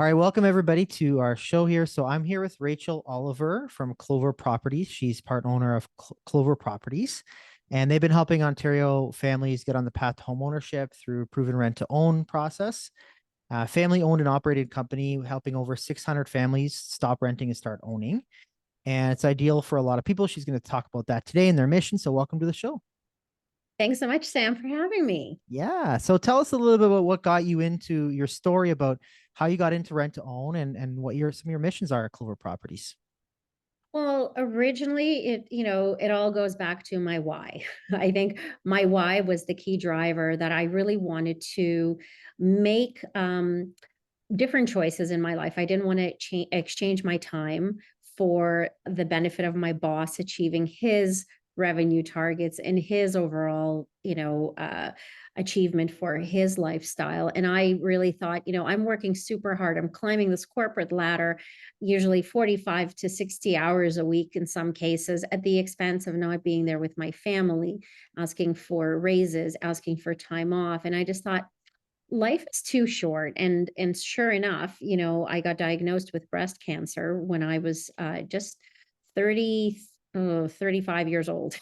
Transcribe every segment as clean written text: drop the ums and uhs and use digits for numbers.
All right, welcome everybody to our show here. So I'm here with Rachel Oliver from Clover Properties. She's part owner of Clover Properties, and they've been helping Ontario families get on the path to homeownership through proven rent to own process. Family owned and operated company, helping over 600 families stop renting and start owning. And it's ideal for a lot of people. She's going to talk about that today and their mission. So welcome to the show. Thanks so much, Sam, for having me. Yeah. So tell us a little bit about what got you into your story about how you got into rent to own and what some of your missions are at Clover Properties. Well, originally it all goes back to my why. I think my why was the key driver that I really wanted to make different choices in my life. I didn't want to exchange my time for the benefit of my boss achieving his revenue targets and his overall, achievement for his lifestyle. And I really thought, I'm working super hard. I'm climbing this corporate ladder, usually 45 to 60 hours a week in some cases, at the expense of not being there with my family, asking for raises, asking for time off. And I just thought, life is too short. And sure enough, I got diagnosed with breast cancer when I was just 30 35 years old.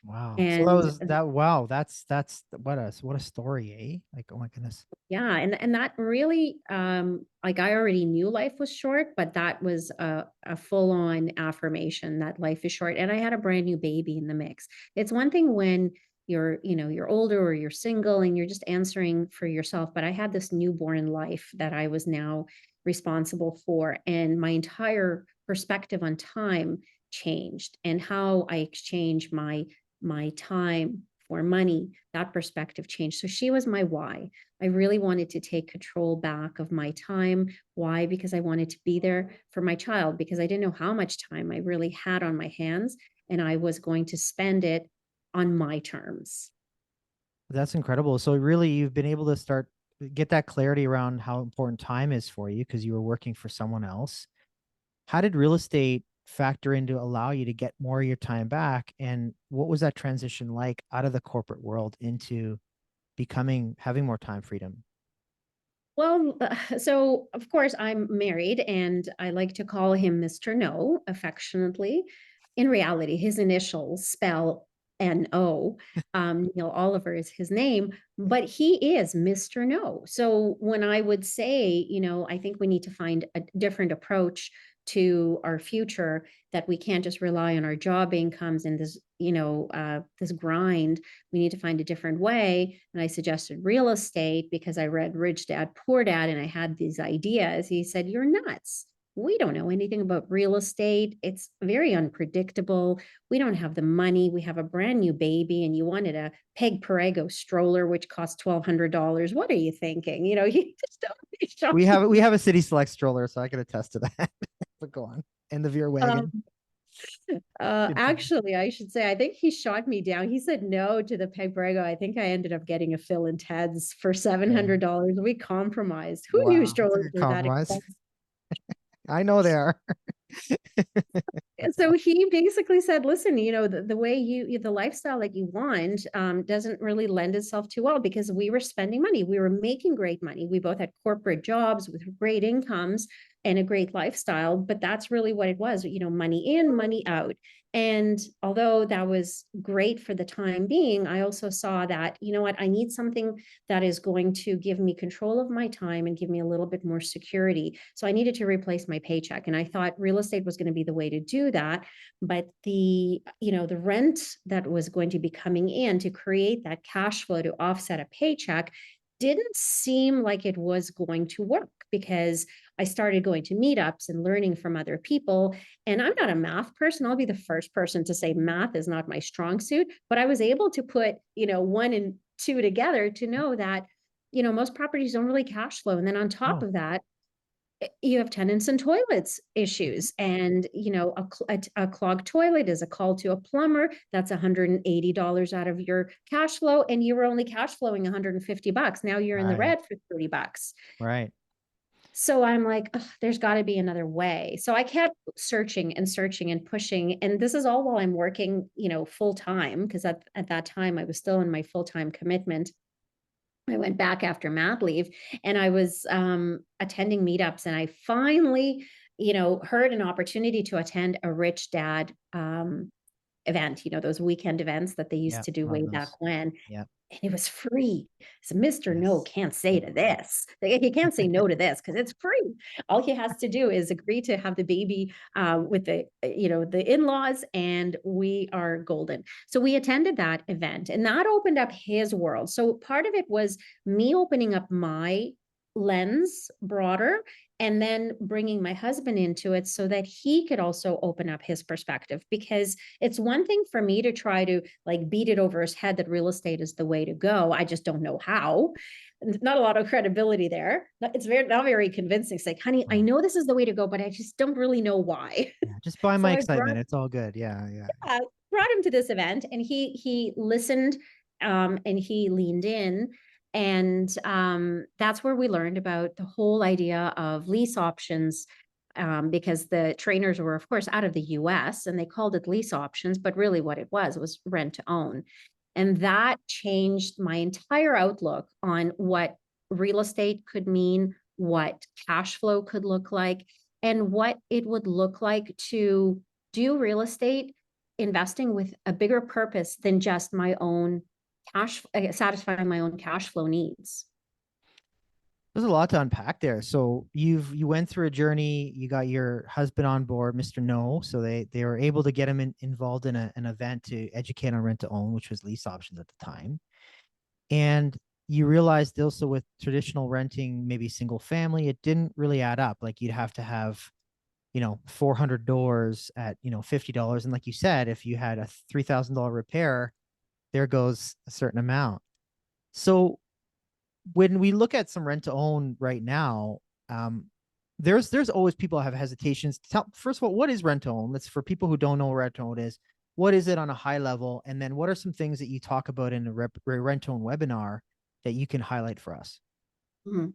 Wow. So that And was that. Wow. That's what a story, eh? Like, oh my goodness. yeah, and that really like I already knew life was short, but that was a full-on affirmation that life is short. And I had a brand new baby in the mix. It's one thing when you're older or you're single and you're just answering for yourself, but I had this newborn life that I was now responsible for, and my entire perspective on time changed, and how I exchange my time for money, that perspective changed. So she was my why. I really wanted to take control back of my time. Why? Because I wanted to be there for my child, because I didn't know how much time I really had on my hands, and I was going to spend it on my terms. That's incredible. So really, you've been able to get that clarity around how important time is for you because you were working for someone else. How did real estate factor in to allow you to get more of your time back? And what was that transition like out of the corporate world into having more time freedom? Well, so of course I'm married, and I like to call him Mr. No affectionately. In reality, his initials spell N-O. Neil Oliver is his name, but he is Mr. No. So when I would say, I think we need to find a different approach to our future, that we can't just rely on our job incomes and this grind. We need to find a different way. And I suggested real estate because I read Rich Dad, Poor Dad, and I had these ideas. He said, "You're nuts. We don't know anything about real estate. It's very unpredictable. We don't have the money. We have a brand new baby, and you wanted a Peg Perego stroller, which costs $1,200. What are you thinking?" You just don't be We shocked. have we have a City Select stroller, so I can attest to that. But go on. And the Veer wagon. Um, Good times. actually, I should say, I think he shot me down. He said no to the Peg Brago. I think I ended up getting a Phil and Ted's for Yeah. $700. We compromised. Who knew Wow, that's a strollers good were that compromise. expensive? I know they are. So he basically said, listen, the way the lifestyle that you want doesn't really lend itself too well, because we were spending money. We were making great money. We both had corporate jobs with great incomes and a great lifestyle, but that's really what it was, money in, money out. And although that was great for the time being, I also saw that, what, I need something that is going to give me control of my time and give me a little bit more security. So I needed to replace my paycheck. And I thought real estate was going to be the way to do that. But the rent that was going to be coming in to create that cash flow to offset a paycheck didn't seem like it was going to work, because I started going to meetups and learning from other people. And I'm not a math person. I'll be the first person to say math is not my strong suit. But I was able to put, one and two together to know that, most properties don't really cash flow. And then on top Oh. of that, you have tenants and toilets Mhm. issues. And, a clogged toilet is a call to a plumber. That's $180 out of your cash flow. And you were only cash flowing $150. Now you're in the Right. red for $30. Right. So I'm like, "Ugh, there's got to be another way." So I kept searching and searching and pushing. And this is all while I'm working, full time, because at that time I was still in my full time commitment. I went back after mat leave, and I was attending meetups, and I finally, heard an opportunity to attend a rich dad event, those weekend events that they used Yeah, to do love way back those. when. Yeah. And it was free. So Mr. No Yes. can't say to this. He can't say no to this because it's free. All he has to do is agree to have the baby with the in-laws, and we are golden. So we attended that event, and that opened up his world. So part of it was me opening up my lens broader, and then bringing my husband into it so that he could also open up his perspective, because it's one thing for me to try to like beat it over his head that real estate is the way to go. I just don't know how. Not a lot of credibility there. It's not very convincing. It's like, honey, I Yeah. know this is the way to go, but I just don't really know why. Yeah. Just buy So my I brought excitement. It's all good. Yeah. Yeah. brought him to this event, and he listened, and he leaned in, and that's where we learned about the whole idea of lease options, because the trainers were of course out of the US and they called it lease options, but really what it was rent to own. And that changed my entire outlook on what real estate could mean, what cash flow could look like, and what it would look like to do real estate investing with a bigger purpose than just my own satisfying my own cash flow needs. There's a lot to unpack there. So you went through a journey, you got your husband on board, Mr. No. So they were able to get him involved in an event to educate on rent to own, which was lease options at the time. And you realized also with traditional renting, maybe single family, it didn't really add up. Like you'd have to have, 400 doors at, $50. And like you said, if you had a $3,000 repair, there goes a certain amount. So when we look at some rent to own right now, um, there's always people have hesitations. First of all, what is rent to own? Let's, for people who don't know what rent to own is, what is it on a high level? And then what are some things that you talk about in a rent to own webinar that you can highlight for us? Mhm.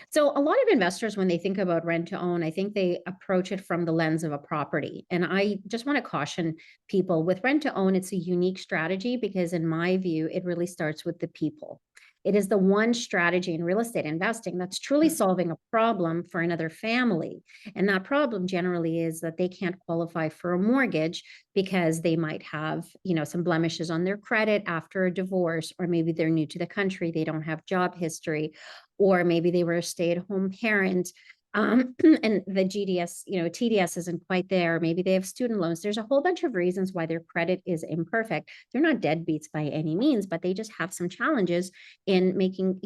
So a lot of investors, when they think about rent to own, I think they approach it from the lens of a property. And I just want to caution people with rent to own, it's a unique strategy because in my view, it really starts with the people. It is the one strategy in real estate investing that's truly solving a problem for another family. And that problem generally is that they can't qualify for a mortgage because they might have, some blemishes on their credit after a divorce, or maybe they're new to the country, they don't have job history, or maybe they were a stay-at-home parent, and the GDS, TDS isn't quite there. Maybe they have student loans. There's a whole bunch of reasons why their credit is imperfect. They're not deadbeats by any means, but they just have some challenges in making,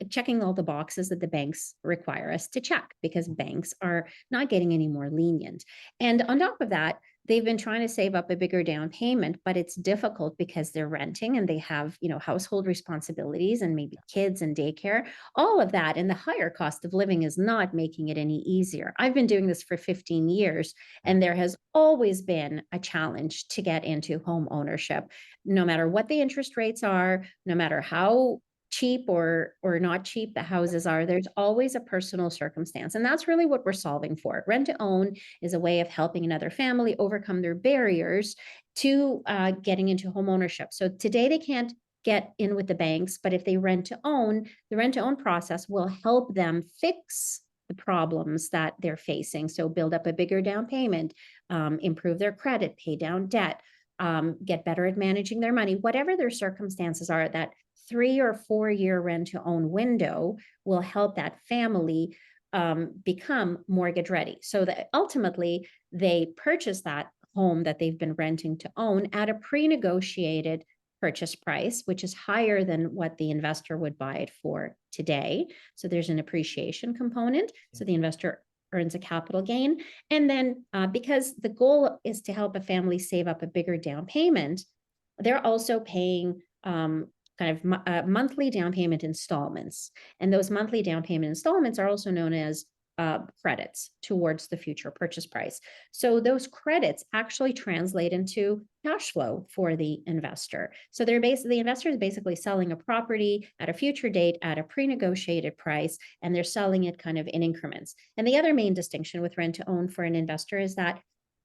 checking all the boxes that the banks require us to check, because banks are not getting any more lenient. And on top of that, they've been trying to save up a bigger down payment, but it's difficult because they're renting and they have, household responsibilities and maybe kids and daycare, all of that. And the higher cost of living is not making it any easier. I've been doing this for 15 years, Yeah. and there has always been a challenge to get into home ownership, no matter what the interest rates are, no matter how cheap or not cheap the houses are. There's always a personal circumstance, and that's really what we're solving for. Rent to own is a way of helping another family overcome their barriers to getting into home ownership. So today they can't get in with the banks, but if they rent to own, the rent to own process will help them fix the problems that they're facing. So build up a bigger down payment, improve their credit, pay down debt, get better at managing their money, whatever their circumstances are. That 3 or 4 year rent to own window will help that family become mortgage ready, so that ultimately they purchase that home that they've been renting to own at a pre-negotiated purchase price, which is higher than what the investor would buy it for today. So there's an appreciation component. Yeah. So the investor earns a capital gain. And then because the goal is to help a family save up a bigger down payment, they're also paying kind of monthly down payment installments. And those monthly down payment installments are also known as credits towards the future purchase price. So those credits actually translate into cash flow for the investor. So the investor is basically selling a property at a future date at a pre-negotiated price, and they're selling it kind of in increments. And the other main distinction with rent to own for an investor is that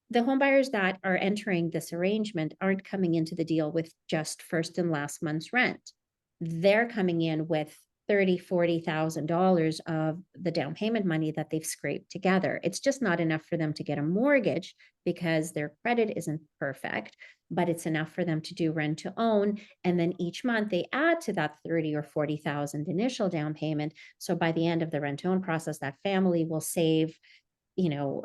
the homebuyers that are entering this arrangement aren't coming into the deal with just first and last month's rent. They're coming in with $30,000, $40,000 of the down payment money that they've scraped together. It's just not enough for them to get a mortgage because their credit isn't perfect, but it's enough for them to do rent to own. And then each month they add to that 30 or 40,000 initial down payment. So by the end of the rent to own process, that family will save, $60,000,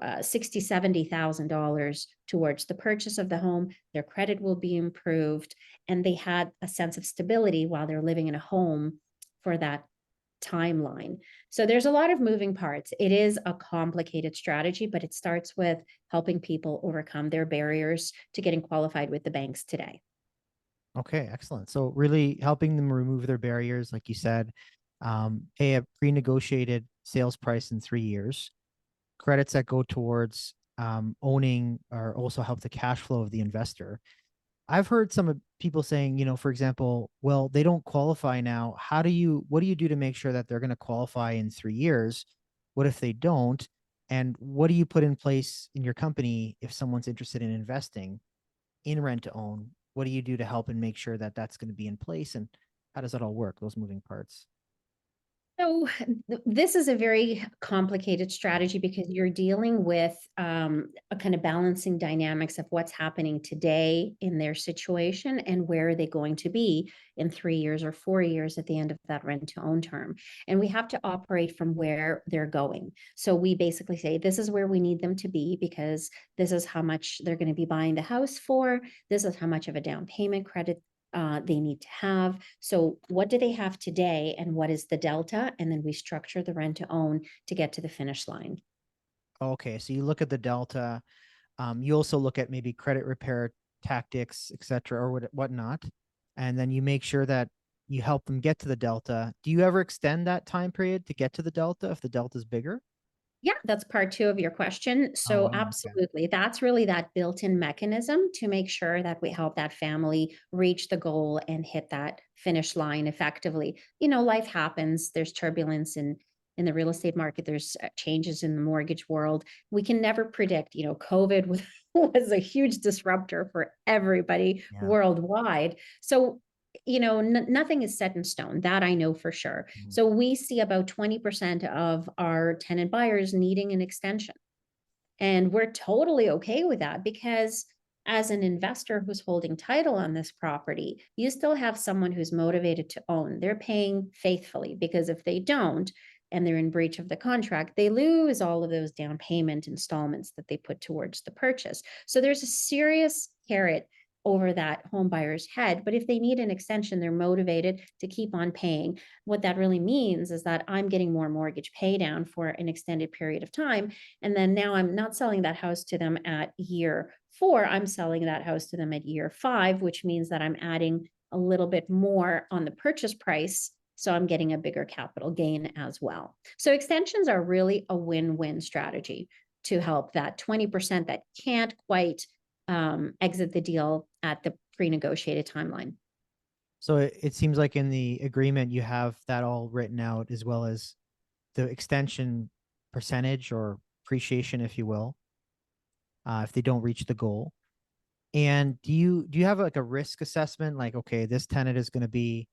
$70,000 towards the purchase of the home. Their credit will be improved, and they had a sense of stability while they're living in a home for that timeline. So there's a lot of moving parts. It is a complicated strategy, but it starts with helping people overcome their barriers to getting qualified with the banks today. Okay, excellent. So really helping them remove their barriers, like you said, pay a pre-negotiated sales price in 3 years. Credits that go towards owning or also help the cash flow of the investor. I've heard some people saying, for example, well, they don't qualify now. What do you do to make sure that they're going to qualify in 3 years? What if they don't? And what do you put in place in your company if someone's interested in investing in rent to own? What do you do to help and make sure that that's going to be in place? And how does that all work, those moving parts? So this is a very complicated strategy because you're dealing with a kind of balancing dynamics of what's happening today in their situation and where are they going to be in 3 years or 4 years at the end of that rent to own term. And we have to operate from where they're going. So we basically say, this is where we need them to be because this is how much they're going to be buying the house for. This is how much of a down payment credit they need to have. So what do they have today and what is the delta? And then we structure the rent to own to get to the finish line. Okay, so you look at the delta. You also look at maybe credit repair tactics, et cetera, or whatnot. And then you make sure that you help them get to the delta. Do you ever extend that time period to get to the delta if the delta is bigger? Yeah, that's part two of your question. Oh, So wow. Okay. absolutely, that's really that built-in mechanism to make sure that we help that family reach the goal and hit that finish line effectively. Life happens. There's turbulence in the real estate market. There's changes in the mortgage world. We can never predict. COVID was a huge disruptor for everybody Yeah. worldwide. So nothing is set in stone. That I know for sure. Mhm. So we see about 20% of our tenant buyers needing an extension. And we're totally okay with that because as an investor who's holding title on this property, you still have someone who's motivated to own. They're paying faithfully because if they don't and they're in breach of the contract, they lose all of those down payment installments that they put towards the purchase. So there's a serious carrot over that home buyer's head. But if they need an extension, they're motivated to keep on paying. What that really means is that I'm getting more mortgage pay down for an extended period of time. And then now I'm not selling that house to them at year 4. I'm selling that house to them at year 5, which means that I'm adding a little bit more on the purchase price. So I'm getting a bigger capital gain as well. So extensions are really a win-win strategy to help that 20% that can't quite exit the deal at the pre-negotiated timeline. So it seems like in the agreement, you have that all written out as well as the extension percentage or appreciation, if you will, if they don't reach the goal. And do you have like a risk assessment? Like, okay, this tenant is going to be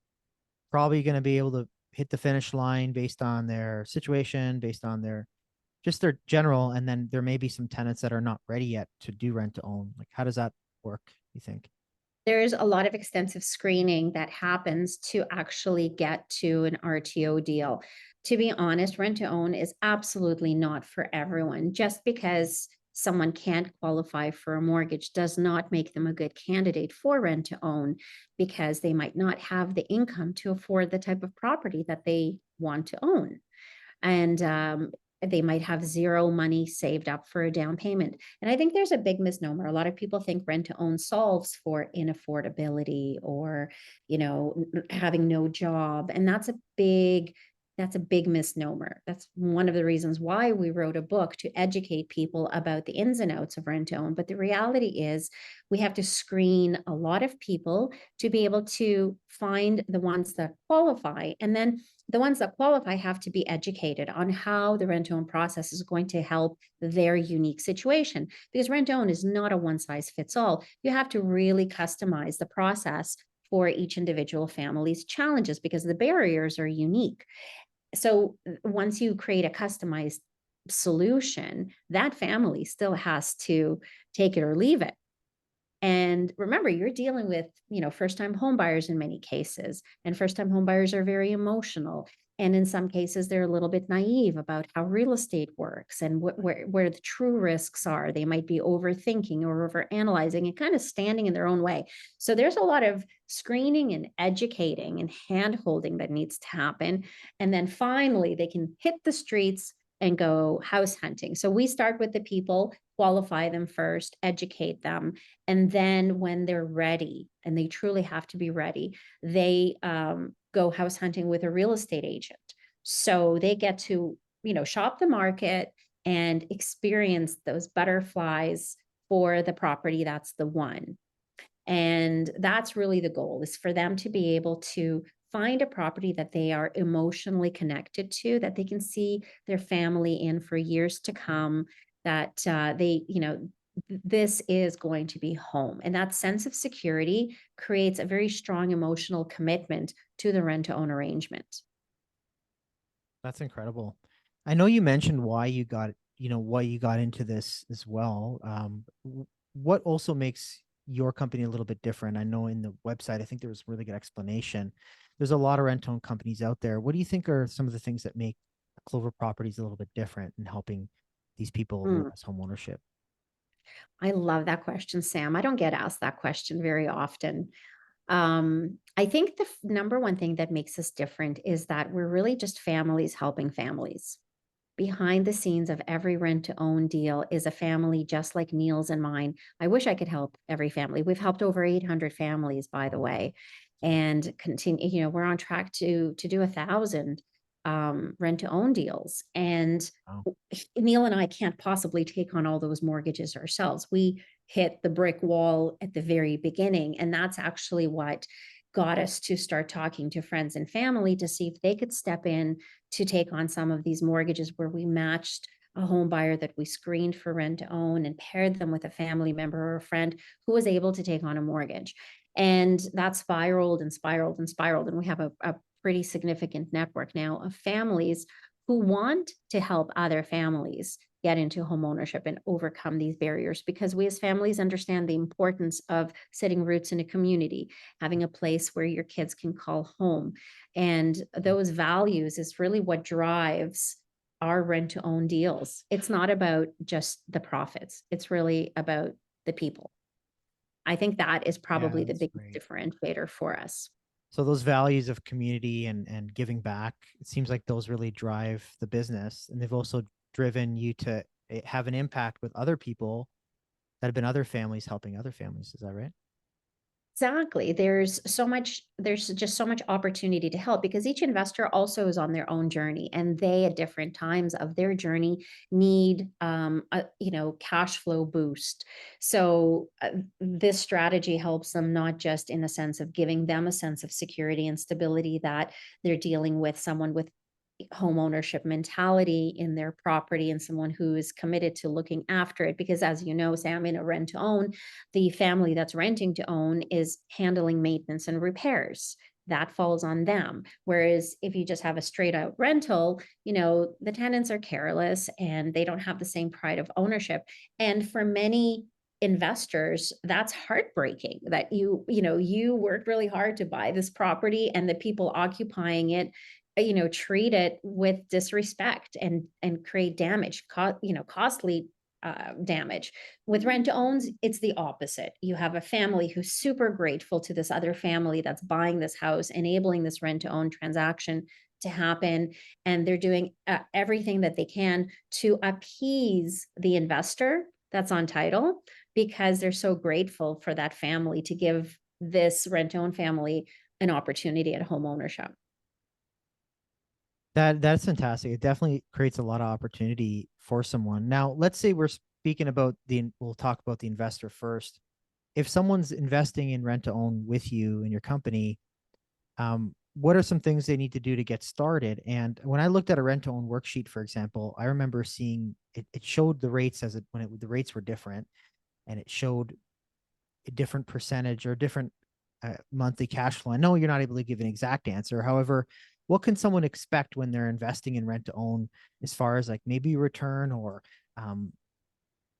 probably going to be able to hit the finish line based on their situation, based on their general, and then there may be some tenants that are not ready yet to do rent to own. Like, how does that work, you think? There's a lot of extensive screening that happens to actually get to an RTO deal. To be honest, rent to own is absolutely not for everyone. Just because someone can't qualify for a mortgage does not make them a good candidate for rent to own because they might not have the income to afford the type of property that they want to own. And they might have zero money saved up for a down payment. And I think there's a big misnomer. A lot of people think rent to own solves for inaffordability or, having no job. And that's a big misnomer. That's one of the reasons why we wrote a book to educate people about the ins and outs of rent to own. But the reality is we have to screen a lot of people to be able to find the ones that qualify. And then the ones that qualify have to be educated on how the rent to own process is going to help their unique situation. Because rent to own is not a one size fits all. You have to really customize the process for each individual family's challenges because the barriers are unique. So once you create a customized solution, that family still has to take it or leave it. And remember, you're dealing with, first-time home buyers in many cases, and first-time home buyers are very emotional. And in some cases, they're a little bit naive about how real estate works and where the true risks are. They might be overthinking or overanalyzing and kind of standing in their own way. So there's a lot of screening and educating and hand-holding that needs to happen. And then finally, they can hit the streets and go house hunting. So we start with the people, qualify them first, educate them, and then when they're ready, and they truly have to be ready, they go house hunting with a real estate agent. So they get to, shop the market and experience those butterflies for the property that's the one. And that's really the goal, is for them to be able to find a property that they are emotionally connected to, that they can see their family in for years to come, that this is going to be home. And that sense of security creates a very strong emotional commitment to the rent to own arrangement. That's incredible. I know you mentioned why you got into this as well. What also makes your company a little bit different? I know in the website, I think there was a really good explanation. There's a lot of rent-owned companies out there. What do you think are some of the things that make Clover Properties a little bit different in helping these people Mm, realize home ownership? I love that question, Sam. I don't get asked that question very often. I think the number one thing that makes us different is that we're really just families helping families. Behind the scenes of every rent to own deal is a family just like Neil's and mine. I wish I could help every family. We've helped over 800 families, by the way, and continue, we're on track to do 1,000 rent to own deals. And Wow. Neil and I can't possibly take on all those mortgages ourselves. We hit the brick wall at the very beginning, and that's actually what got us to start talking to friends and family to see if they could step in to take on some of these mortgages, where we matched a home buyer that we screened for rent to own and paired them with a family member or a friend who was able to take on a mortgage. And that spiraled and spiraled and spiraled. And we have a pretty significant network now of families who want to help other families get into home ownership and overcome these barriers, because we as families understand the importance of setting roots in a community, having a place where your kids can call home. And those values is really what drives our rent to own deals. It's not about just the profits, it's really about the people. I think that is Yeah, probably the that's biggest great. differentiator for us. So those values of community and giving back, it seems like those really drive the business, and they've also driven you to have an impact with other people that have been other families helping other families. Is that right? Exactly. There's just so much opportunity to help, because each investor also is on their own journey, and they at different times of their journey need a cash flow boost. So this strategy helps them, not just in the sense of giving them a sense of security and stability, that they're dealing with someone with home ownership mentality in their property and someone who is committed to looking after it. Because as you know, Sam, in a rent to own, the family that's renting to own is handling maintenance and repairs. That falls on them. Whereas if you just have a straight out rental, the tenants are careless and they don't have the same pride of ownership. And for many investors, that's heartbreaking, that you worked really hard to buy this property, and the people occupying it treat it with disrespect and create damage, costly damage. With rent to owns, it's the opposite. You have a family who's super grateful to this other family that's buying this house, enabling this rent to own transaction to happen, and they're doing everything that they can to appease the investor that's on title, because they're so grateful for that family to give this rent to own family an opportunity at home ownership. That's fantastic. It definitely creates a lot of opportunity for someone. Now, let's say we'll talk about the investor first. If someone's investing in rent to own with you in your company, what are some things they need to do to get started? And when I looked at a rent to own worksheet, for example, I remember seeing it showed the rates the rates were different, and it showed a different percentage or different monthly cash flow? I know you're not able to give an exact answer. However, what can someone expect when they're investing in rent to own as far as like maybe return or um,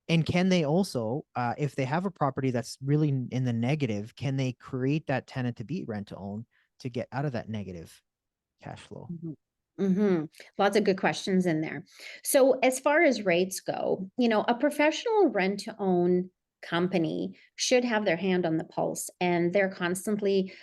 and can they also, if they have a property that's really in the negative, can they create that tenant to be rent to own to get out of that negative cash flow? Mhm. Mhm. Lots of good questions in there. So as far as rates go, a professional rent to own company should have their hand on the pulse, and they're constantly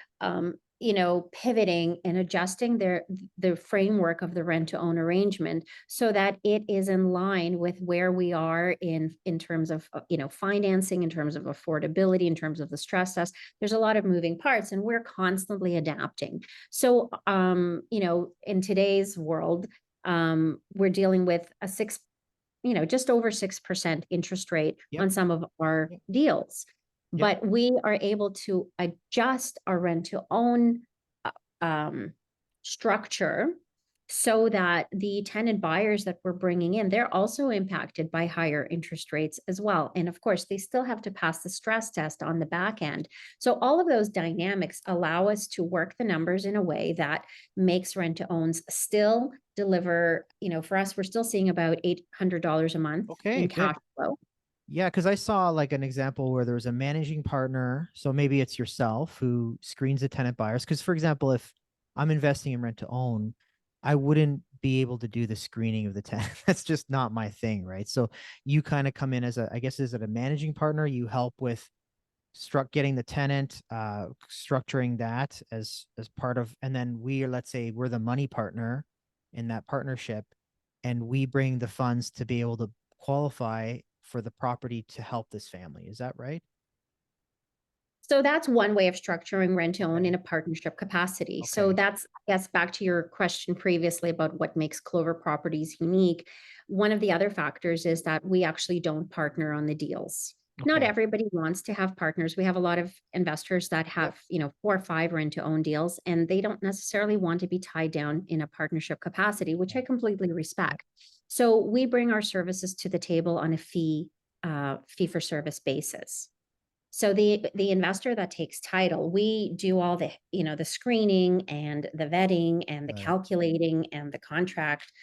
pivoting and adjusting the framework of the rent to own arrangement so that it is in line with where we are in terms of financing, in terms of affordability, in terms of the stress test. There's a lot of moving parts, and we're constantly adapting. So, in today's world, we're dealing with a just over 6% interest rate Yep. on some of our Yep. deals. Yep. But we are able to adjust our rent to own uh, um, structure so that the tenant buyers that we're bringing in, they're also impacted by higher interest rates as well. And of course, they still have to pass the stress test on the back end. So all of those dynamics allow us to work the numbers in a way that makes rent to owns still deliver, for us, we're still seeing about $800 a month Okay, in good. cash flow. Yeah, because I saw like an example where there was a managing partner. So maybe it's yourself who screens the tenant buyers. Because, for example, if I'm investing in rent to own, I wouldn't be able to do the screening of the tenant. That's just not my thing, right? So you kind of come in as I guess, is it a managing partner? You help with getting the tenant, structuring that as part of, and then let's say we're the money partner in that partnership, and we bring the funds to be able to qualify for the property to help this family. Is that right? So that's one way of structuring rent to own Okay. in a partnership capacity. So Okay. that's, I guess, back to your question previously about what makes Clover Properties unique. One of the other factors is that we actually don't partner on the deals. Not Okay. everybody wants to have partners. We have a lot of investors that Yep. have, 4 or 5 rent to own deals, and they don't necessarily want to be tied down in a partnership capacity, which I Okay. completely Yep. respect. So we bring our services to the table on a fee for service basis. So the investor that takes title, we do all the screening and the vetting and the Right. calculating and the contract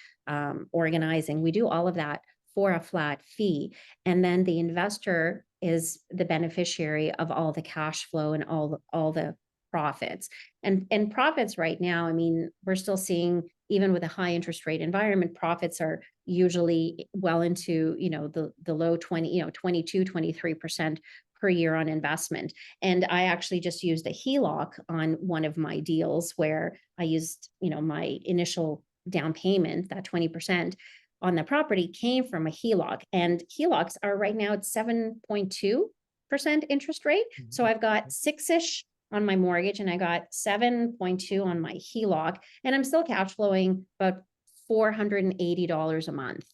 organizing. We do all of that for a flat fee. And then the investor is the beneficiary of all the cash flow and all the profits. And profits right now, I mean, we're still seeing, even with a high interest rate environment, profits are usually well into, the low 20, 22, 23% per year on investment. And I actually just used a HELOC on one of my deals where I used, my initial down payment, that 20% on the property came from a HELOC. And HELOCs are right now at 7.2% interest rate. So Mhm. I've got six-ish on my mortgage and I got 7.2 on my HELOC. And I'm still cash flowing about $480 a month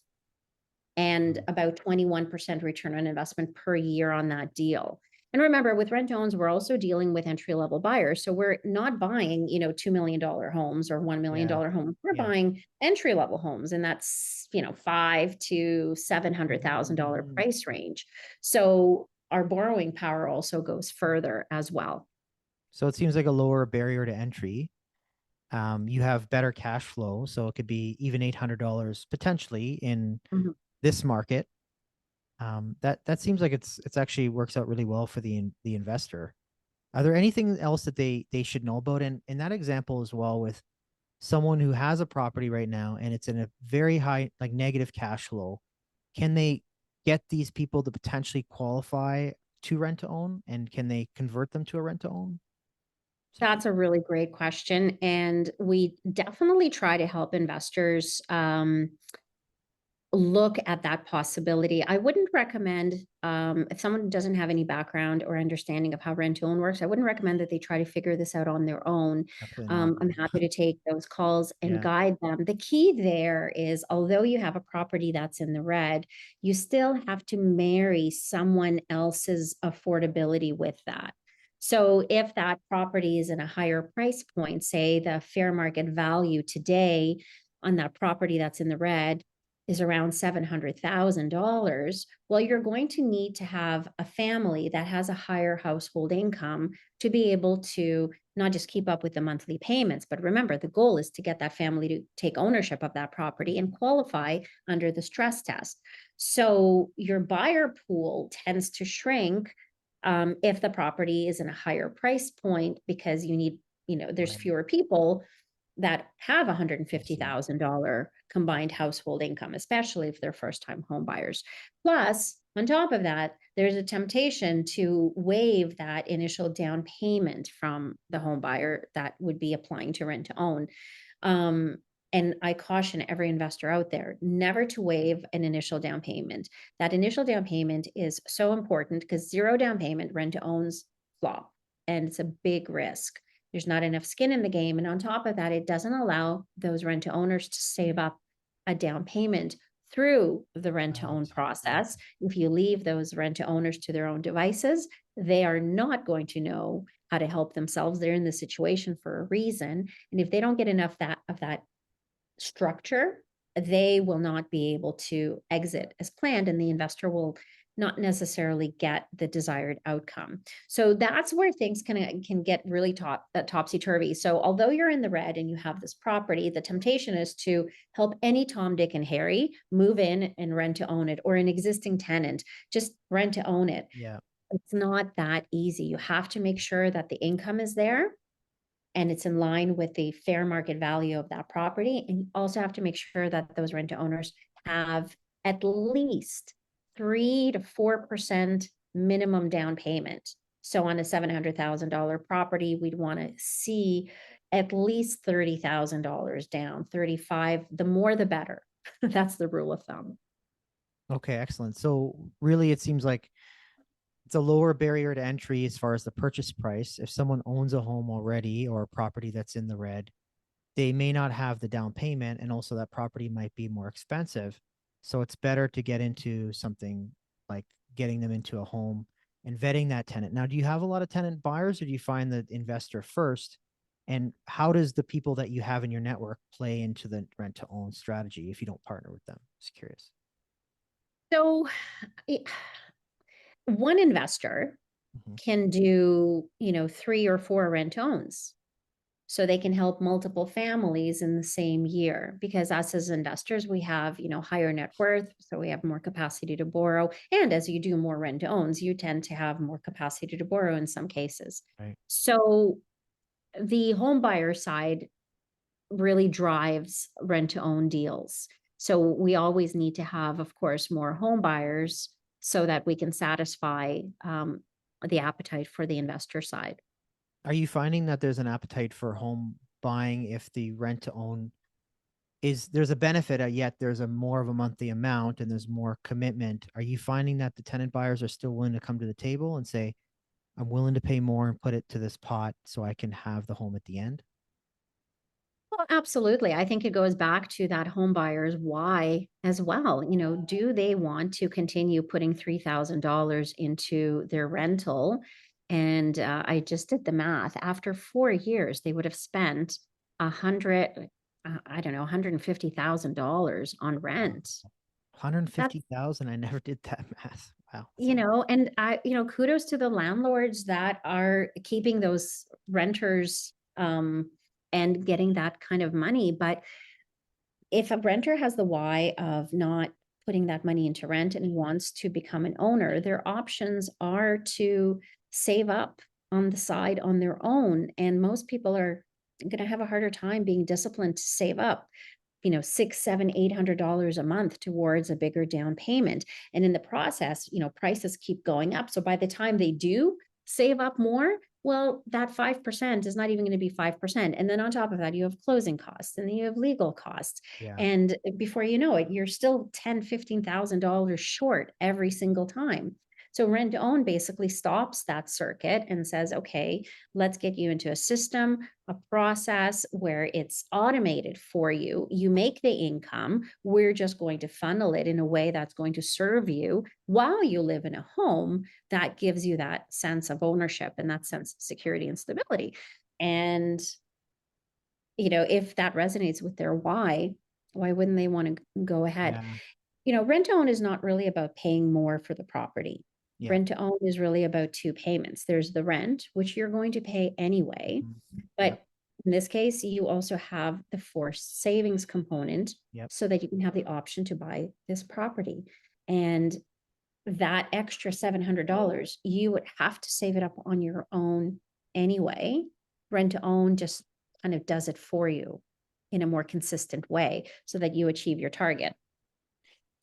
and Wow. about 21% return on investment per year on that deal. And remember, with rent owns, we're also dealing with entry level buyers. So we're not buying, $2 million homes or $1 million Yeah. homes. We're Yeah. buying entry level homes, and that's, five to $700,000 Mhm. price range. So our borrowing power also goes further as well. So it seems like a lower barrier to entry. You have better cash flow, so it could be even $800 potentially in Mhm. this market. That seems like it's actually works out really well for the investor. Are there anything else that they should know about? And in that example as well, with someone who has a property right now and it's in a very high like negative cash flow, can they get these people to potentially qualify to rent to own, and can they convert them to a rent to own That's a situation? really great question. And we definitely try to help investors look at that possibility. I wouldn't recommend, if someone doesn't have any background or understanding of how rent to own works, I wouldn't recommend that they try to figure this out on their own. Absolutely not. I'm happy to take those calls and Yeah. guide them. The key there is, although you have a property that's in the red, you still have to marry someone else's affordability with that. So if that property is in a higher price point, say the fair market value today on that property that's in the red is around $700,000, well, you're going to need to have a family that has a higher household income to be able to not just keep up with the monthly payments, but remember, the goal is to get that family to take ownership of that property and qualify under the stress test. So your buyer pool tends to shrink if the property is in a higher price point because you need, there's Right. fewer people that have I see. $150,000 combined household income, especially if they're first-time home buyers. Plus, on top of that, there's a temptation to waive that initial down payment from the home buyer that would be applying to rent to own. Um, and I caution every investor out there never to waive an initial down payment. That initial down payment is so important because zero down payment rent to owns flop, and it's a big risk. There's not enough skin in the game. And on top of that, it doesn't allow those rent to owners to save up a down payment through the rent to own Right. process. If you leave those rent to owners to their own devices, they are not going to know how to help themselves. They're in the situation for a reason. And if they don't get enough of that structure, they will not be able to exit as planned, and the investor will not necessarily get the desired outcome. So that's where things can get really topsy-turvy. So although you're in the red and you have this property, the temptation is to help any Tom, Dick, and Harry move in and rent to own it, or an existing tenant just rent to own it. Yeah. It's not that easy. You have to make sure that the income is there and it's in line with the fair market value of that property. And you also have to make sure that those rent to owners have at least 3 to 4% minimum down payment. So on a $700,000 property, we'd want to see at least $30,000 down, 35, the more the better. That's the rule of thumb. Okay, excellent. So really it seems like it's a lower barrier to entry as far as the purchase price. If someone owns a home already or a property that's in the red, they may not have the down payment, and also that property might be more expensive. So it's better to get into something like getting them into a home and vetting that tenant. Now, do you have a lot of tenant buyers, or do you find the investor first? And how does the people that you have in your network play into the rent to own strategy if you don't partner with them? Just curious. So one investor Mhm. can do, 3 or 4 rent owns. So they can help multiple families in the same year, because us as investors, we have, higher net worth. So we have more capacity to borrow. And as you do more rent owns, you tend to have more capacity to borrow in some cases. Right. So the home buyer side really drives rent to own deals. So we always need to have, of course, more home buyers so that we can satisfy the appetite for the investor side. Are you finding that there's an appetite for home buying if the rent to own is there's a benefit, yet there's a more of a monthly amount and there's more commitment? Are you finding that the tenant buyers are still willing to come to the table and say, I'm willing to pay more and put it to this pot so I can have the home at the end? Well, absolutely. I think it goes back to that home buyer's why as well. Do they want to continue putting $3,000 into their rental? And I just did the math. After 4 years, they would have spent 100, I don't know, $150,000 on Wow. rent. That's 150,000. I never did that math. Wow. and kudos to the landlords that are keeping those renters and getting that kind of money. But if a renter has the why of not putting that money into rent and wants to become an owner, their options are to save up on the side on their own. And most people are going to have a harder time being disciplined to save up, six, seven, $800 a month towards a bigger down payment. And in the process, prices keep going up. So by the time they do save up more, well, that 5% is not even going to be 5%. And then on top of that, you have closing costs and then you have legal costs. Yeah. And before you know it, you're still $10,000, $15,000 short every single time. So rent to own basically stops that circuit and says, okay, let's get you into a system, a process where it's automated for you. You make the income. We're just going to funnel it in a way that's going to serve you while you live in a home that gives you that sense of ownership and that sense of security and stability. And, if that resonates with their why, Why wouldn't they want to go ahead? Yeah. Rent to own is not really about paying more for the property. Yeah. Rent to own is really about two payments. There's the rent, which you're going to pay anyway. Yep. But in this case, you also have the forced savings component Yep. so that you can have the option to buy this property. And that extra $700, you would have to save it up on your own anyway. Rent to own just kind of does it for you in a more consistent way so that you achieve your target.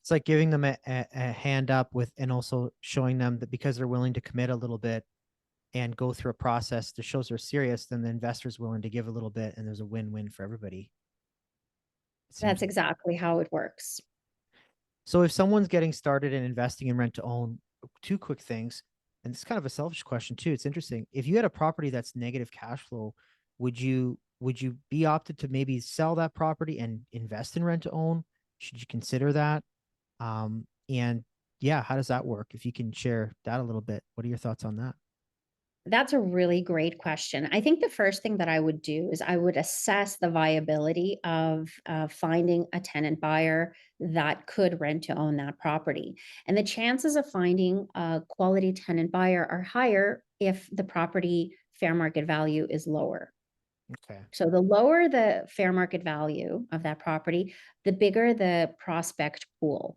It's like giving them a hand up with, and also showing them that because they're willing to commit a little bit and go through a process that shows they're serious, then the investor's willing to give a little bit, and there's a win-win for everybody. It seems That's like. exactly how it works. So if someone's getting started in investing in rent to own, two quick things, and it's kind of a selfish question too. It's interesting. If you had a property that's negative cash flow, would you be opted to maybe sell that property and invest in rent to own? Should you consider that? And yeah, how does that work? If you can share that a little bit, what are your thoughts on that? That's a really great question. I think the first thing that I would do is I would assess the viability of finding a tenant buyer that could rent to own that property. And the chances of finding a quality tenant buyer are higher if the property fair market value is lower. Okay. So the lower the fair market value of that property, the bigger the prospect pool.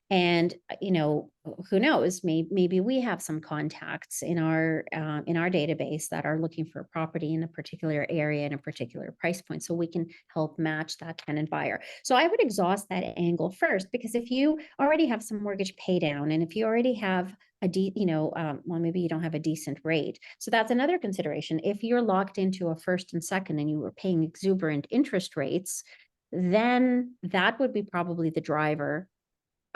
And who knows? Maybe we have some contacts in our database that are looking for a property in a particular area in a particular price point, so we can help match that tenant buyer. So I would exhaust that angle first, because if you already have some mortgage pay down, and if you already have well, maybe you don't have a decent rate. So that's another consideration. If you're locked into a first and second and you were paying exuberant interest rates, then that would be probably the driver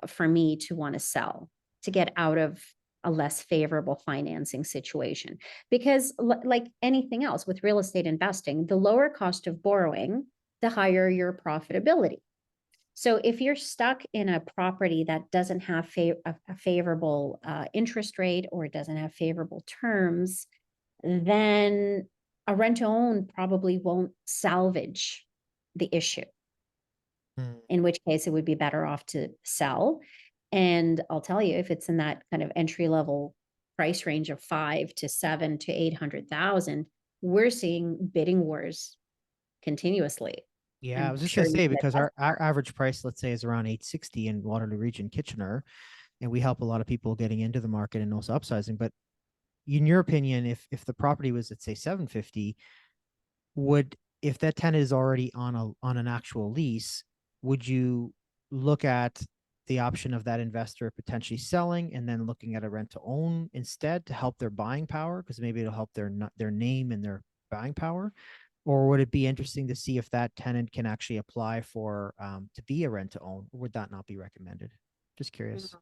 for me to want to sell, to get out of a less favorable financing situation. Because like anything else with real estate investing, the lower cost of borrowing, the higher your profitability. So if you're stuck in a property that doesn't have a favorable interest rate, or it doesn't have favorable terms, then a rent to own probably won't salvage the issue, Hmm. in which case it would be better off to sell. And I'll tell you, if it's in that kind of entry level price range of 5 to 7 to 800,000, we're seeing bidding wars continuously. Yeah, I I'm was just sure gonna you say, can because attest. our average price, let's say, is around 860 in Waterloo Region, Kitchener, and we help a lot of people getting into the market and also upsizing. But in your opinion, if the property was, let's say, 750, would, if that tenant is already on an actual lease, would you look at the option of that investor potentially selling and then looking at a rent to own instead to help their buying power, because maybe it'll help their name and their buying power? Or would it be interesting to see if that tenant can actually apply for to be a rent to own, or would that not be recommended? Just curious.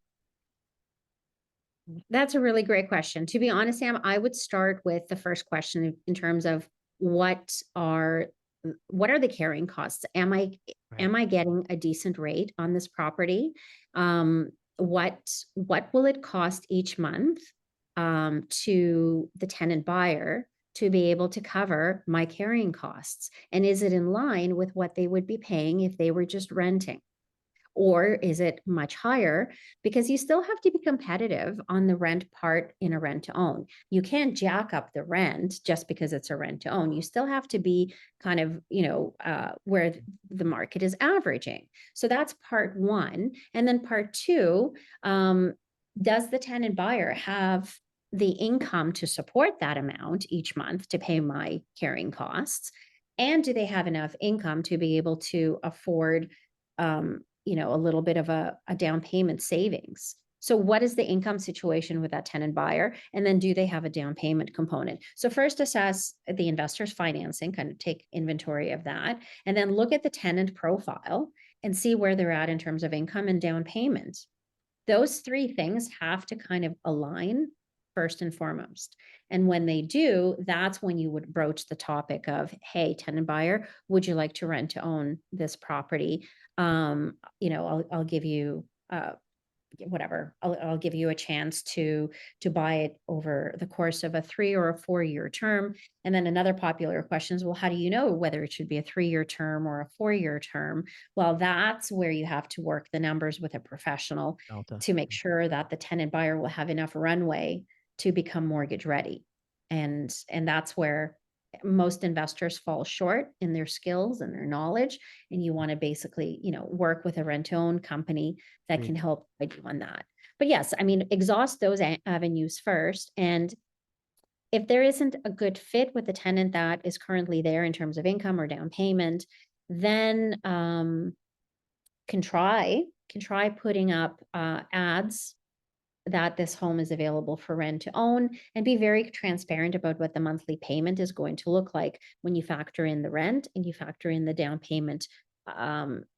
That's a really great question. To be honest, Sam, I would start with the first question in terms of what are the carrying costs? Right. Am I getting a decent rate on this property? What will it cost each month to the tenant buyer to be able to cover my carrying costs? And is it in line with what they would be paying if they were just renting? Or is it much higher? Because you still have to be competitive on the rent part in a rent to own. You can't jack up the rent just because it's a rent to own. You still have to be kind of, where the market is averaging. So that's part one. And then part two, does the tenant buyer have the income to support that amount each month to pay my carrying costs? And do they have enough income to be able to afford a little bit of a down payment savings? So what is the income situation with that tenant buyer? And then do they have a down payment component? So first assess the investor's financing, kind of take inventory of that, and then look at the tenant profile and see where they're at in terms of income and down payment. Those three things have to kind of align first and foremost. And when they do, that's when you would broach the topic of, hey, tenant buyer, would you like to rent to own this property? I'll give you whatever, I'll give you a chance to buy it over the course of a 3 or a 4 year term. And then another popular question is, well, how do you know whether it should be a 3 year term or a 4 year term? Well, that's where you have to work the numbers with a professional Delta. to make sure that the tenant buyer will have enough runway to become mortgage ready. And that's where most investors fall short in their skills and their knowledge. And you want to basically, work with a rent to own company that Agreed. can help guide you on that. But yes, I mean, exhaust those avenues first. And if there isn't a good fit with the tenant that is currently there in terms of income or down payment, then can try putting up ads that this home is available for rent to own, and be very transparent about what the monthly payment is going to look like when you factor in the rent and you factor in the down payment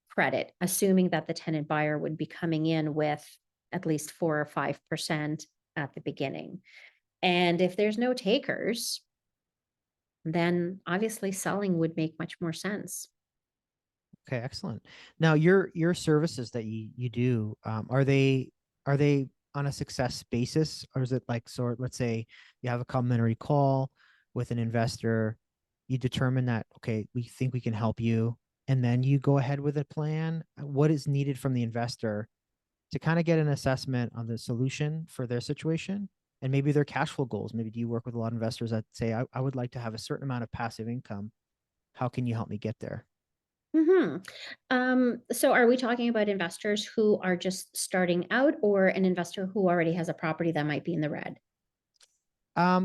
credit, assuming that the tenant buyer would be coming in with at least 4 or 5% at the beginning. And if there's no takers, then obviously selling would make much more sense. Okay, excellent. Now, your services that you do, are they on a success basis, or is it like, sort, let's say you have a complimentary call with an investor, you determine that, okay, we think we can help you, and then you go ahead with a plan. What is needed from the investor to kind of get an assessment on the solution for their situation and maybe their cash flow goals? Maybe do you work with a lot of investors that say, I would like to have a certain amount of passive income. How can you help me get there? Hmm. So are we talking about investors who are just starting out, or an investor who already has a property that might be in the red?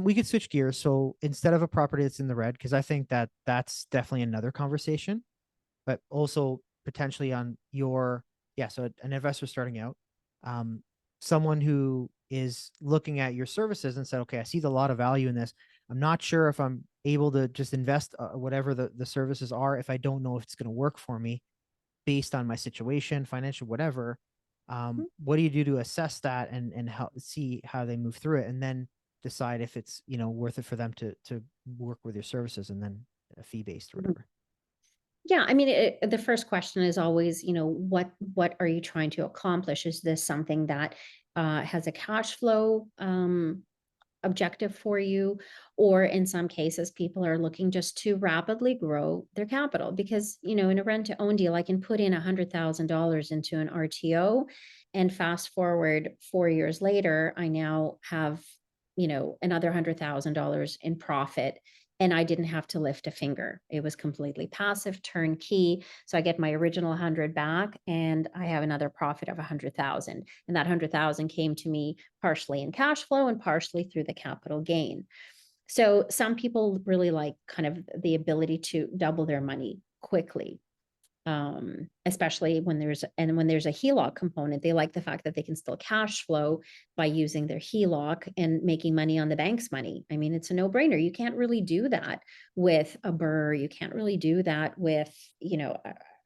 We could switch gears. So instead of a property that's in the red, because I think that that's definitely another conversation, but also potentially on your, yeah, so an investor starting out, um, someone who is looking at your services and said, okay, I see a lot of value in this. I'm not sure if I'm able to just invest whatever the services are if I don't know if it's going to work for me based on my situation, financial, whatever. What do you do to assess that and help see how they move through it, and then decide if it's worth it for them to work with your services, and then a fee based or Mhm. whatever. Yeah, I mean, the first question is always, what are you trying to accomplish? Is this something that has a cash flow objective for you? Or in some cases, people are looking just to rapidly grow their capital because, in a rent to own deal, I can put in $100,000 into an RTO, and fast forward 4 years later, I now have, another $100,000 in profit. And I didn't have to lift a finger. It was completely passive, turnkey. So I get my original 100 back, and I have another profit of 100,000. And that 100,000 came to me partially in cash flow and partially through the capital gain. So some people really like kind of the ability to double their money quickly, especially when there's a HELOC component. They like the fact that they can still cash flow by using their HELOC and making money on the bank's money. I mean, it's a no-brainer. You can't really do that with a BRRRR. You can't really do that with,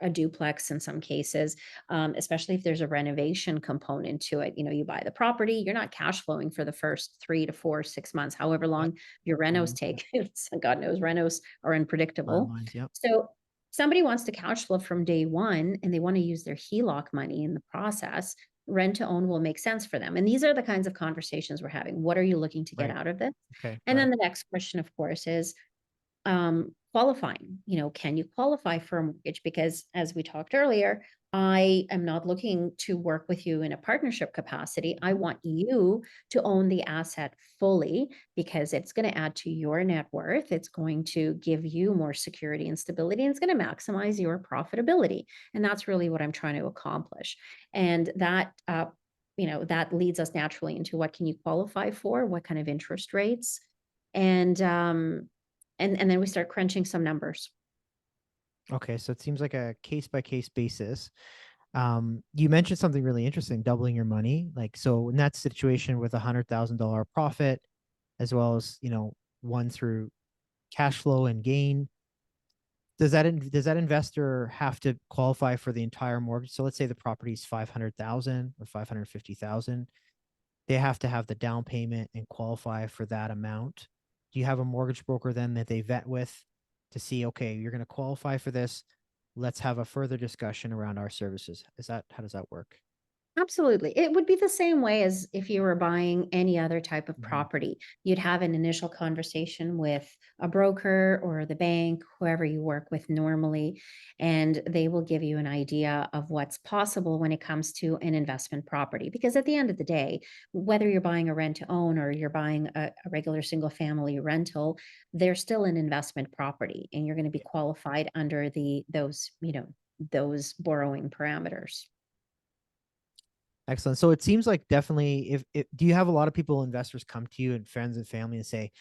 a duplex in some cases, especially if there's a renovation component to it. You buy the property, you're not cash flowing for the first 3 to 4, 6 months, however Yep. long your renos 9 months. Yep. take. God knows renos are unpredictable. Timelines. Yep. So somebody wants to cash flow from day one and they want to use their HELOC money in the process, rent to own will make sense for them. And these are the kinds of conversations we're having. What are you looking to get Right. out of this? Okay. And Got then it. the next question, of course, is qualifying. Can you qualify for a mortgage? Because as we talked earlier, I am not looking to work with you in a partnership capacity. I want you to own the asset fully because it's going to add to your net worth. It's going to give you more security and stability, and it's going to maximize your profitability. And that's really what I'm trying to accomplish. And that leads us naturally into what can you qualify for, what kind of interest rates, and and then we start crunching some numbers. Okay. So it seems like a case by case basis. You mentioned something really interesting, doubling your money. Like, so in that situation with $100,000 profit, as well as, one through cash flow and gain, does that investor have to qualify for the entire mortgage? So let's say the property is 500,000 or 550,000. They have to have the down payment and qualify for that amount. Do you have a mortgage broker then that they vet with to see, okay, you're going to qualify for this? Let's have a further discussion around our services. How does that work? Absolutely. It would be the same way as if you were buying any other type of Mhm. property. You'd have an initial conversation with a broker or the bank, whoever you work with normally, and they will give you an idea of what's possible when it comes to an investment property. Because at the end of the day, whether you're buying a rent to own or you're buying a regular single family rental, they're still an investment property and you're going to be Yeah. qualified under those borrowing parameters. Excellent. So it seems like definitely if do you have a lot of people, investors come to you and friends and family and say,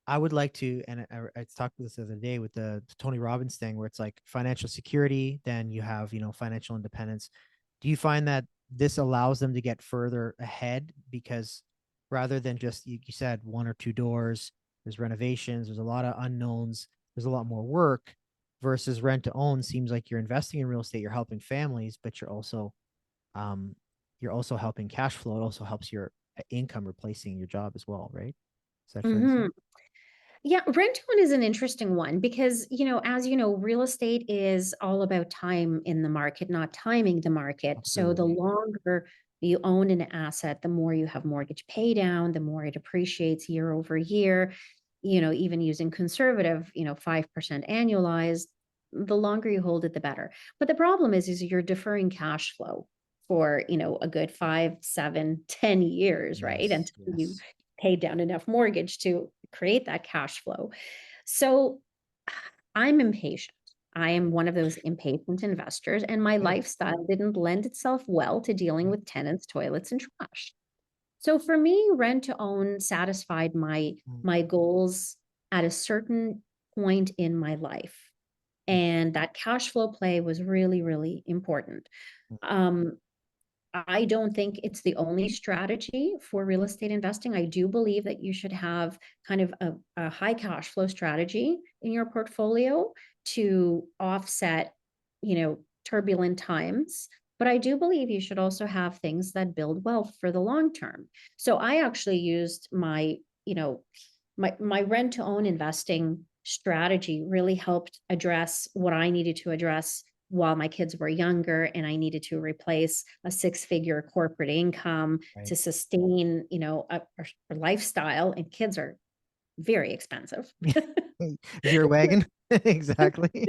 I would like to, and I talked this the other day with the Tony Robbins thing where it's like financial security, then you have, financial independence. Do you find that this allows them to get further ahead because rather than just, you said one or two doors, there's renovations, there's a lot of unknowns, there's a lot more work versus rent to own seems like you're investing in real estate, you're helping families, but um, you're also helping cash flow. It also helps your income replacing your job as well, right? Is that fair to say? Mhm. Yeah, rent to own is an interesting one because, as you know, real estate is all about time in the market, not timing the market. So the Absolutely. longer you own an asset, the more you have mortgage pay down, the more it appreciates year over year, even using conservative, 5% annualized, the longer you hold it, the better. But the problem is you're deferring cash flow for, a good 5, 7, 10 years, right? Yes. Until you Yes. pay down enough mortgage to create that cash flow. So I'm impatient. I am one of those impatient investors, and my Good. lifestyle didn't lend itself well to dealing Yeah. with tenants, toilets, and trash. So for me, rent to own satisfied my Mm, my goals at a certain point in my life. mm, And that cash flow play was really, really important. mm. Um, I don't think it's the only strategy for real estate investing. I do believe that you should have kind of a high cash flow strategy in your portfolio to offset, turbulent times. But I do believe you should also have things that build wealth for the long term. So I actually used my rent to own investing strategy really helped address what I needed to address while my kids were younger and I needed to replace a six-figure corporate income Right. to sustain, a lifestyle, and kids are very expensive. Zero wagon. Exactly.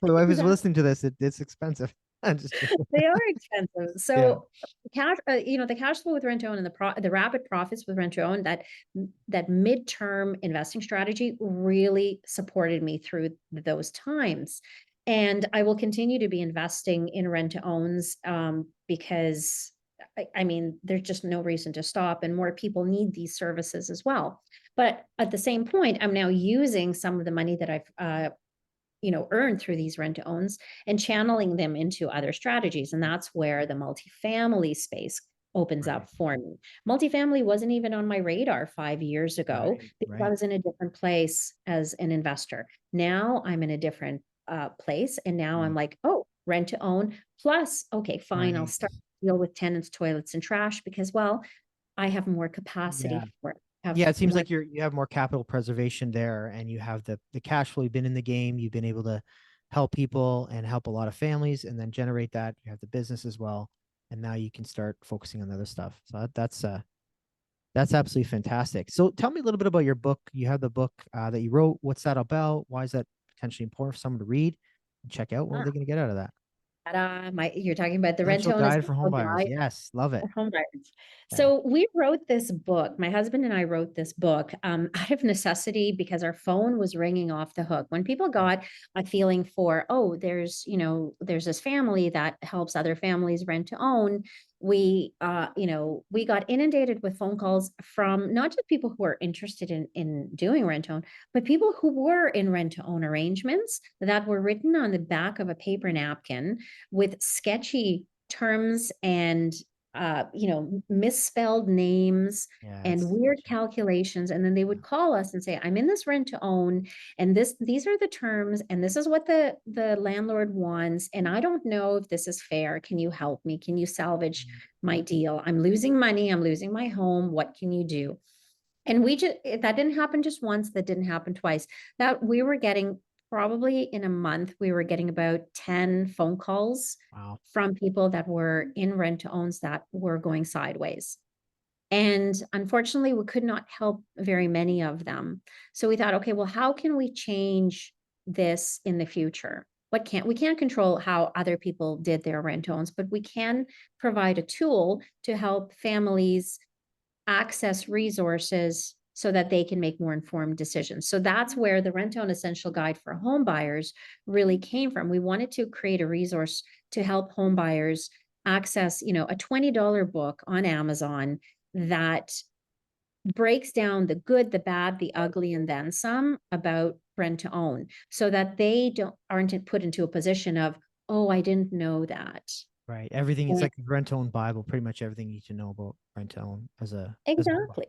My wife is Exactly. listening to this. It's expensive. I'm just joking. They are expensive. Yeah. So the cash flow with rent to own and the rapid profits with rent to own, that midterm investing strategy really supported me through those times. And I will continue to be investing in rent to owns because I mean, there's just no reason to stop, and more people need these services as well. But at the same point, I'm now using some of the money that I've earned through these rent to owns and channeling them into other strategies. And that's where the multifamily space opens Right. up for me. Multifamily wasn't even on my radar 5 years ago Right. because I Right. was in a different place as an investor. Now I'm in a different place. And now I'm Right. like, oh, rent to own. Plus, okay, fine, I'll Right. start to deal with tenants, toilets, and trash because, well, I have more Yeah. capacity for it. Have Yeah, it seems more. like you have more capital preservation there and you have the cash flow. You've been in the game. You've been able to help people and help a lot of families and then generate that. You have the business as well. And now you can start focusing on the other stuff. So that's absolutely fantastic. So tell me a little bit about your book. You have the book that you wrote. What's that about? Why is that potentially important for someone to read and check out? What are they going to get out of that? You're talking about the Essential rent-to-own guide for home essential buyers. guide Yes, love it. for home buyers. Okay. So we wrote this book. My husband and I wrote this book out of necessity because our phone was ringing off the hook. When people got a feeling for, oh, there's this family that helps other families rent to own, we got inundated with phone calls from not just people who are interested in doing rent to own, but people who were in rent to own arrangements that were written on the back of a paper napkin with sketchy terms and misspelled names Yeah, and it's weird calculations. And then they would call us and say, I'm in this rent to own, and these are the terms, and this is what the landlord wants. And I don't know if this is fair. Can you help me? Can you salvage my deal? I'm losing money, I'm losing my home. What can you do? And that didn't happen just once, that didn't happen twice. That we were getting probably in a month, we were getting about 10 phone calls Wow. from people that were in rent to owns that were going sideways. And unfortunately, we could not help very many of them. So we thought, okay, well, how can we change this in the future? We can't control how other people did their rent owns, but we can provide a tool to help families access resources so that they can make more informed decisions. So that's where the Rent Own Essential Guide for home buyers really came from. We wanted to create a resource to help home buyers access, a $20 book on Amazon that breaks down the good, the bad, the ugly, and then some about rent to own so that they aren't put into a position of, oh, I didn't know that. Right. Everything, it's And like a rent to own Bible, pretty much everything you need to know about rent to own as a home buyer. exactly.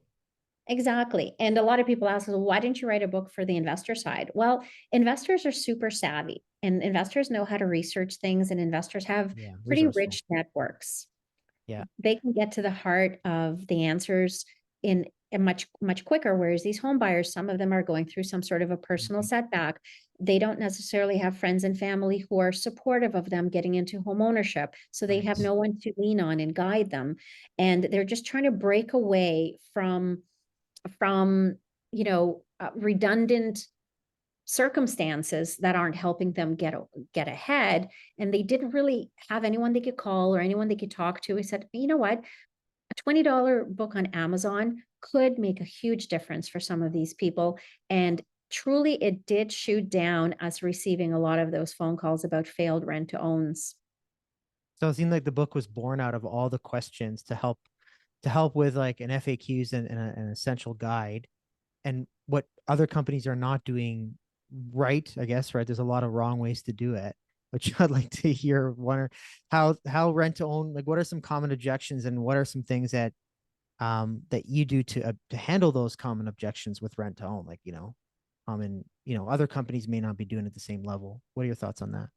Exactly. And a lot of people ask, well, why didn't you write a book for the investor side? Well, investors are super savvy and investors know how to research things, and investors have Yeah, pretty resourceful. rich networks. Yeah. They can get to the heart of the answers in a much quicker. Whereas these home buyers, some of them are going through some sort of a personal Mhm. setback. They don't necessarily have friends and family who are supportive of them getting into home ownership. So they have Right. no one to lean on and guide them. And they're just trying to break away from redundant circumstances that aren't helping them get ahead, and they didn't really have anyone they could call or anyone they could talk to. He said, you know what, a $20 book on Amazon could make a huge difference for some of these people. And truly it did shoot down us receiving a lot of those phone calls about failed rent to owns. So it seemed like the book was born out of all the questions to help with like an FAQs and an essential guide and what other companies are not doing right, I guess, right? There's a lot of wrong ways to do it, which I'd like to hear one or how rent to own, like what are some common objections and what are some things that you do to handle those common objections with rent to own, like, common, other companies may not be doing it at the same level. What are your thoughts on that?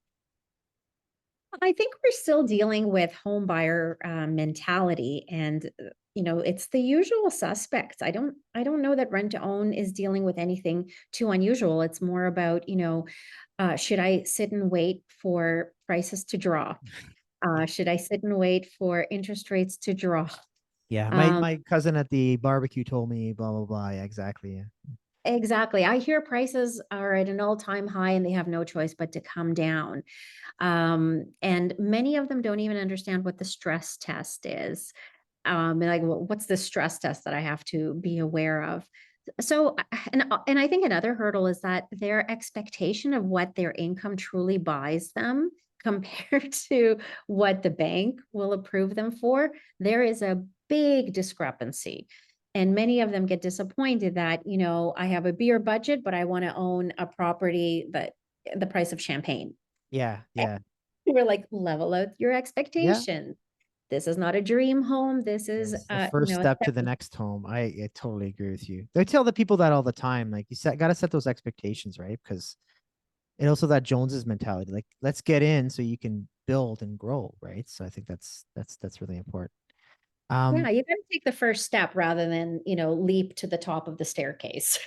I think we're still dealing with home buyer mentality, and it's the usual suspects. I don't know that rent to own is dealing with anything too unusual. It's more about should I sit and wait for prices to drop? Yeah. Should I sit and wait for interest rates to drop? Yeah, my Um, my cousin at the barbecue told me blah blah blah. Yeah, exactly. Yeah. exactly. I hear prices are at an all-time high and they have no choice but to come down. And many of them don't even understand what the stress test is. Like, well, what's the stress test that I have to be aware of? So, and I think another hurdle is that their expectation of what their income truly buys them compared to what the bank will approve them for, there is a big discrepancy. And many of them get disappointed that, I have a beer budget, but I want to own a property that the price of champagne. Yeah, yeah. We're like, level out your Yeah. expectation. This is not a dream home. This is, Yes, the first a step to the stepping. next home. I totally agree with you. I tell the people that all the time. Like got to set those expectations, right? Because and also that Jones's mentality. Like, let's get in so you can build and grow, right? So I think that's really important. Yeah, Um, you got to take the first step rather than, leap to the top of the staircase.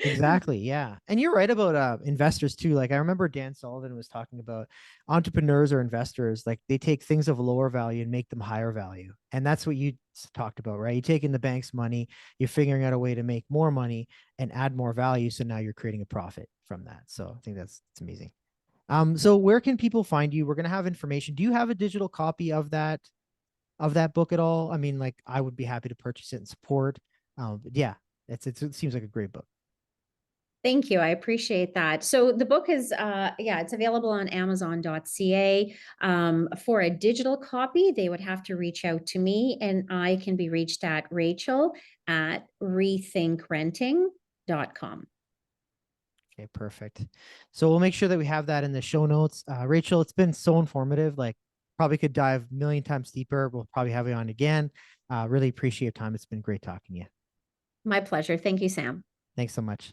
Exactly. Yeah. And you're right about investors too. Like I remember Dan Sullivan was talking about entrepreneurs or investors, like they take things of lower value and make them higher value. And that's what you talked about, right? You're taking the bank's money, you're figuring out a way to make more money and add more value. So now you're creating a profit from that. So I think that's amazing. So where can people find you? We're gonna have information. Do you have a digital copy of that book at all? I mean, like I would be happy to purchase it and support. But yeah, it seems like a great book. Thank you. I appreciate that. So the book is, yeah, it's available on Amazon.ca. For a digital copy, they would have to reach out to me, and I can be reached at Rachel@rethinkrenting.com. Okay, perfect. So we'll make sure that we have that in the show notes. Rachel, it's been so informative. Like, probably could dive a million times deeper. We'll probably have you on again. Really appreciate your time. It's been great talking to you. My pleasure. Thank you, Sam. Thanks so much.